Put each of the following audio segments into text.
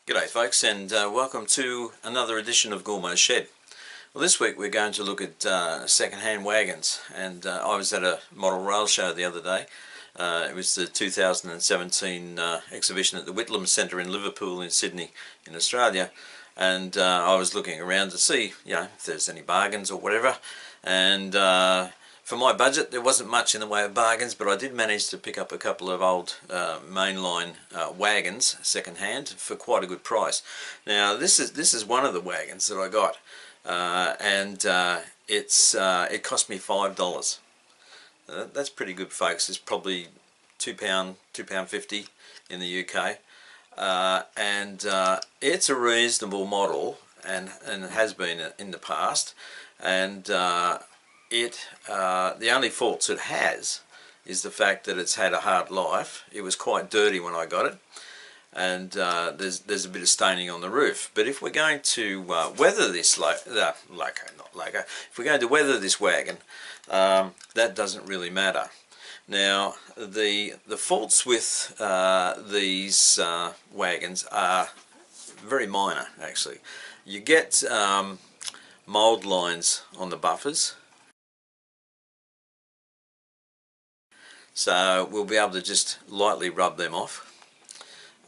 G'day folks, and welcome to another edition of Gormo's Shed. Well, this week we're going to look at second-hand wagons, and I was at a model rail show the other day. It was the 2017 exhibition at the Whitlam Center in Liverpool in Sydney in Australia, and I was looking around to see, if there's any bargains or whatever, and for my budget there wasn't much in the way of bargains, but I did manage to pick up a couple of old mainline wagons second-hand for quite a good price. Now this is one of the wagons that I got, and it cost me $5. That's pretty good, folks. It's probably £2.50 in the UK, and it's a reasonable model, and it has been in the past, and the only faults it has is the fact that it's had a hard life. It was quite dirty when I got it, and there's a bit of staining on the roof. But if we're going to weather this if we're going to weather this wagon, that doesn't really matter. Now the faults with these wagons are very minor, actually. You get mould lines on the buffers, so we'll be able to just lightly rub them off.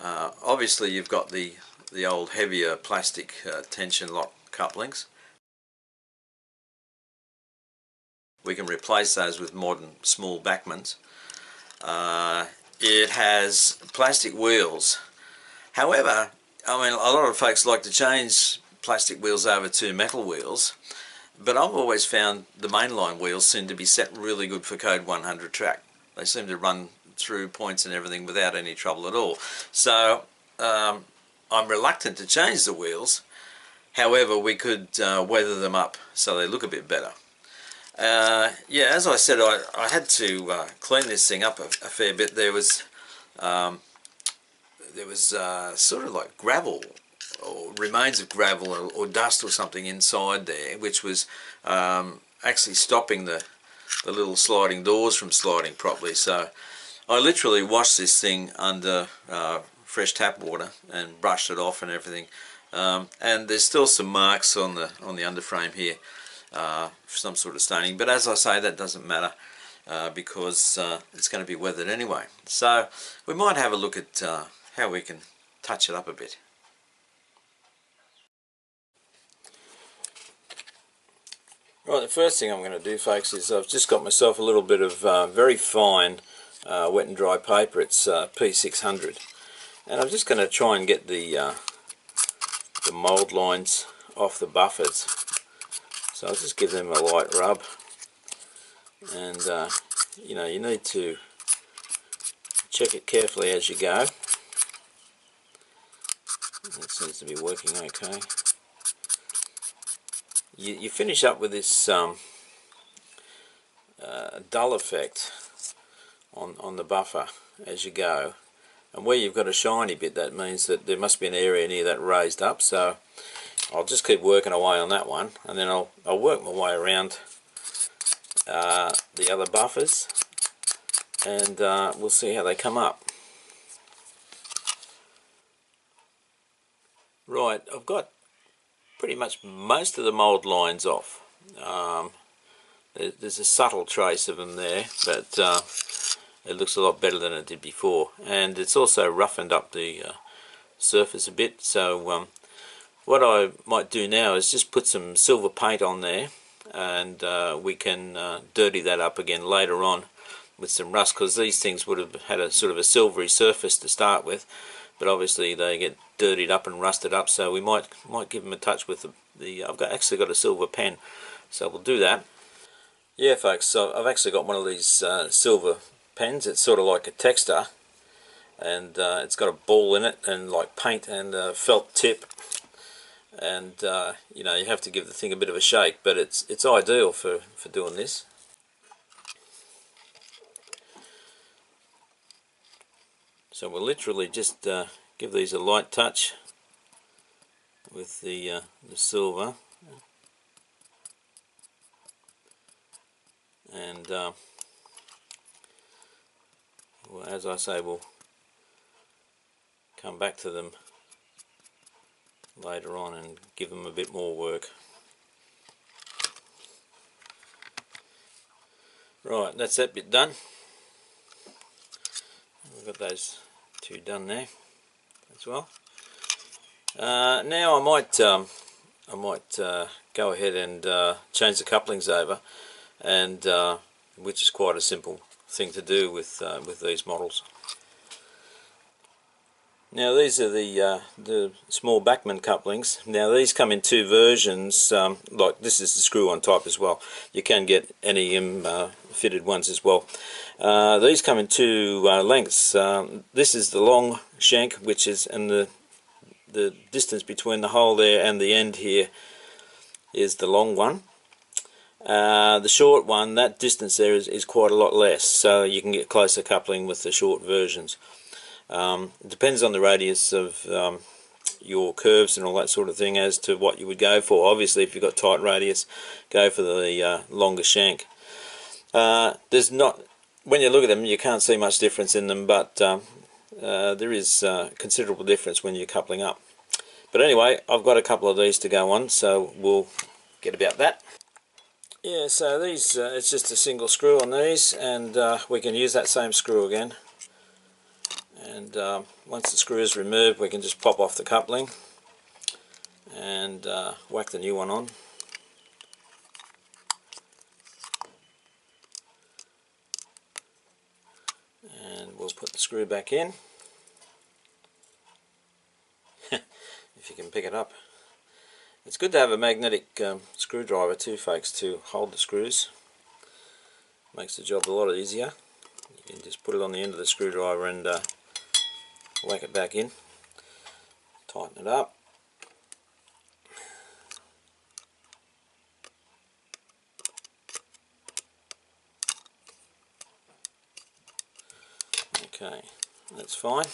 Obviously you've got the old heavier plastic tension lock couplings. We can replace those with modern small backmans. It has plastic wheels. However, I mean, a lot of folks like to change plastic wheels over to metal wheels, but I've always found the mainline wheels seem to be set really good for code 100 track. They seem to run through points and everything without any trouble at all. So I'm reluctant to change the wheels. However, we could weather them up so they look a bit better. Yeah, as I said, I had to clean this thing up a fair bit. There was sort of like gravel, or remains of gravel, or dust or something inside there, which was actually stopping the little sliding doors from sliding properly. So I literally washed this thing under fresh tap water and brushed it off and everything, and there's still some marks on the underframe here, some sort of staining, but as I say, that doesn't matter because it's going to be weathered anyway. So we might have a look at how we can touch it up a bit. Right, the first thing I'm going to do, folks, is I've just got myself a little bit of very fine wet and dry paper. It's P600, and I'm just going to try and get the mould lines off the buffers. So I'll just give them a light rub, and you need to check it carefully as you go. It seems to be working okay. You finish up with this dull effect on the buffer as you go, and where you've got a shiny bit, that means that there must be an area near that raised up. So I'll just keep working away on that one, and then I'll work my way around the other buffers, and we'll see how they come up. Right, I've got pretty much most of the mould lines off. There's a subtle trace of them there, but it looks a lot better than it did before, and it's also roughened up the surface a bit. So what I might do now is just put some silver paint on there, and we can dirty that up again later on with some rust, because these things would have had a sort of a silvery surface to start with, but obviously they get dirtied up and rusted up, so we might give them a touch with the I've actually got a silver pen, so we'll do that. Yeah folks, so I've actually got one of these silver pens. It's sort of like a texter, and it's got a ball in it and like paint and a felt tip, and you know, you have to give the thing a bit of a shake, but it's ideal for doing this. So we'll literally just give these a light touch with the silver, and well, as I say, we'll come back to them later on and give them a bit more work. Right, that's that bit done. We've got those two done there as well. Now I might go ahead and change the couplings over, and which is quite a simple thing to do with these models. Now these are the small Backman couplings. Now these come in two versions. Like this is the screw-on type as well. You can get NEM fitted ones as well. These come in two lengths. This is the long shank, which is, and the distance between the hole there and the end here is the long one. The short one, that distance there is quite a lot less, so you can get closer coupling with the short versions. It depends on the radius of your curves and all that sort of thing as to what you would go for. Obviously, if you've got tight radius, go for the longer shank. There's not, when you look at them, you can't see much difference in them, but there is considerable difference when you're coupling up. But anyway, I've got a couple of these to go on, so we'll get about that. Yeah, so these, it's just a single screw on these, and we can use that same screw again. And once the screw is removed, we can just pop off the coupling and whack the new one on. And we'll put the screw back in, if you can pick it up. It's good to have a magnetic screwdriver too, folks, to hold the screws. Makes the job a lot easier. You can just put it on the end of the screwdriver and whack it back in, tighten it up. Okay, that's fine.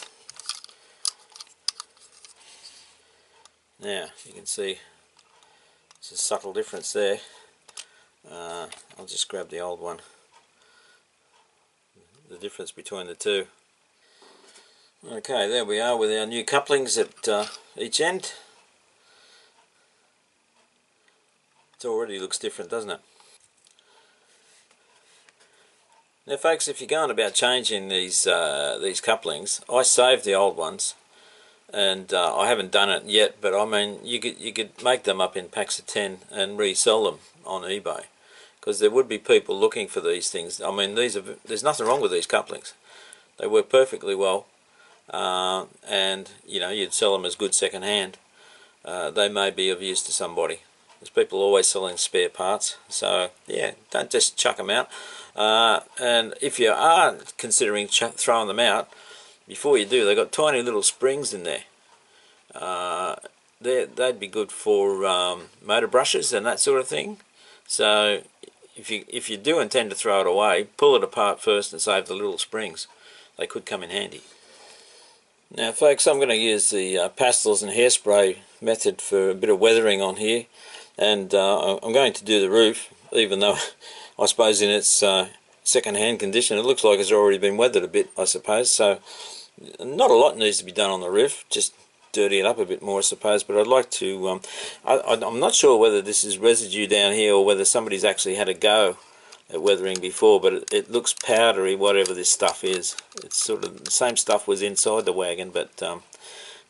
Now you can see there's a subtle difference there. I'll just grab the old one. The difference between the two. Okay, there we are with our new couplings at each end. It already looks different, doesn't it? Now folks, if you're going about changing these couplings, I saved the old ones, and I haven't done it yet, but I mean you could make them up in packs of 10 and resell them on eBay, because there would be people looking for these things. I mean, there's nothing wrong with these couplings. They work perfectly well. And you know, you'd sell them as good second hand. They may be of use to somebody. There's people always selling spare parts, so yeah, don't just chuck them out. And if you are considering throwing them out, before you do, they've got tiny little springs in there. They'd be good for motor brushes and that sort of thing. So if you do intend to throw it away, pull it apart first and save the little springs. They could come in handy. Now folks, I'm going to use the pastels and hairspray method for a bit of weathering on here, and I'm going to do the roof, even though I suppose in its second-hand condition it looks like it's already been weathered a bit, I suppose. So not a lot needs to be done on the roof, just dirty it up a bit more, I suppose. But I'd like to, I'm not sure whether this is residue down here or whether somebody's actually had a go at weathering before, but it looks powdery, whatever this stuff is. It's sort of the same stuff was inside the wagon, but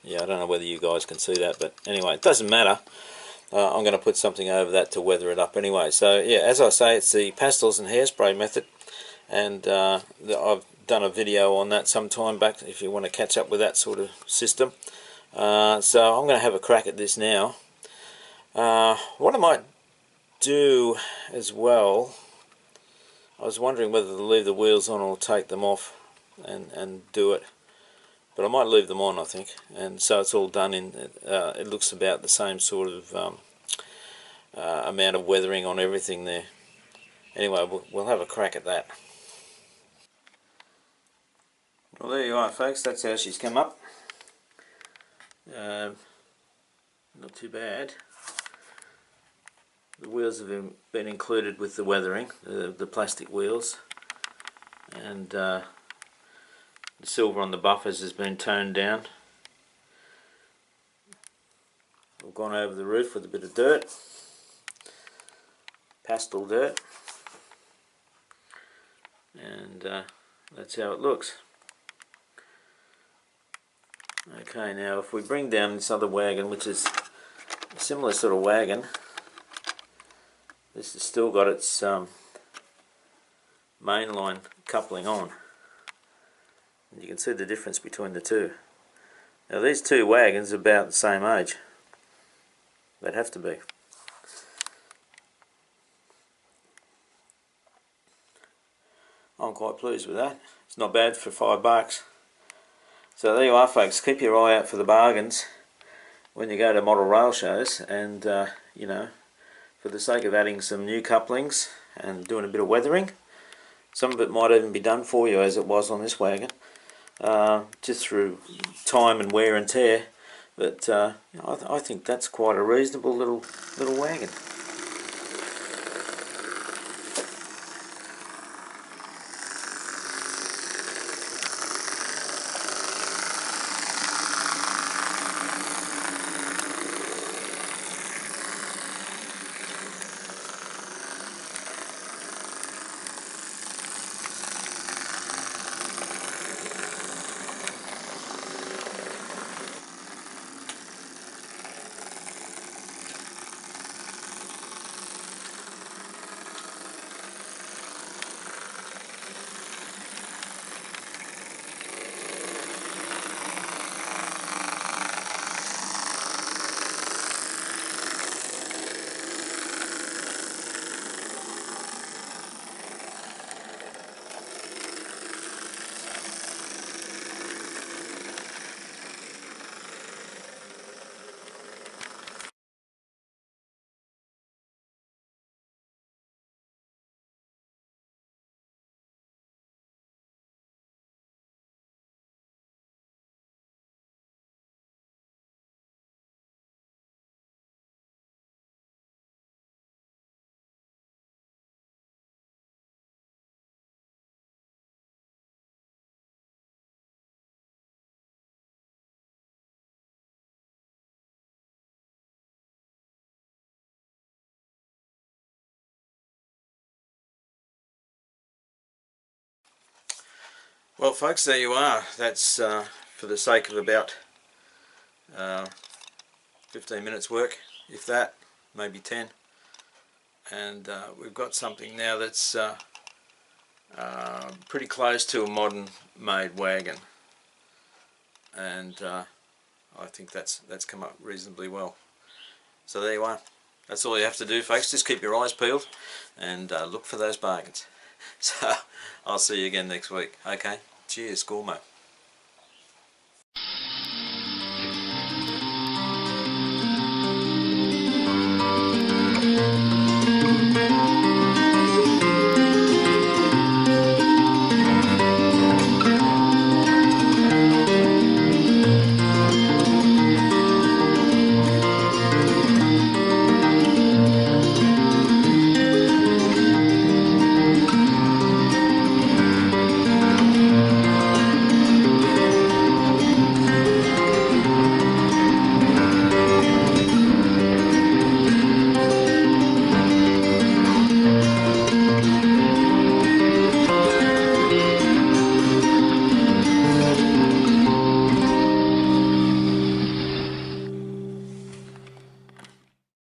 yeah, I don't know whether you guys can see that, but anyway, it doesn't matter. I'm going to put something over that to weather it up anyway. So yeah, as I say, it's the pastels and hairspray method, and I've done a video on that some time back if you want to catch up with that sort of system. So I'm going to have a crack at this now. What I might do as well, I was wondering whether to leave the wheels on or take them off and do it, but I might leave them on, I think, and so it's all done in, it looks about the same sort of amount of weathering on everything there. Anyway, we'll have a crack at that. Well, there you are, folks, that's how she's come up. Not too bad. The wheels have been included with the weathering, the plastic wheels, and the silver on the buffers has been toned down. We've gone over the roof with a bit of dirt, pastel dirt, and that's how it looks. Okay, now if we bring down this other wagon, which is a similar sort of wagon, this has still got its mainline coupling on. And you can see the difference between the two. Now these two wagons are about the same age. They'd have to be. I'm quite pleased with that. It's not bad for $5. So there you are, folks. Keep your eye out for the bargains when you go to model rail shows, and you know, for the sake of adding some new couplings and doing a bit of weathering, some of it might even be done for you as it was on this wagon, just through time and wear and tear, but I think that's quite a reasonable little wagon. Well, folks, there you are. That's for the sake of about 15 minutes work, if that, maybe 10. And we've got something now that's pretty close to a modern made wagon, and I think that's come up reasonably well. So there you are. That's all you have to do, folks. Just keep your eyes peeled and look for those bargains. So I'll see you again next week. Okay, cheers, Gormo.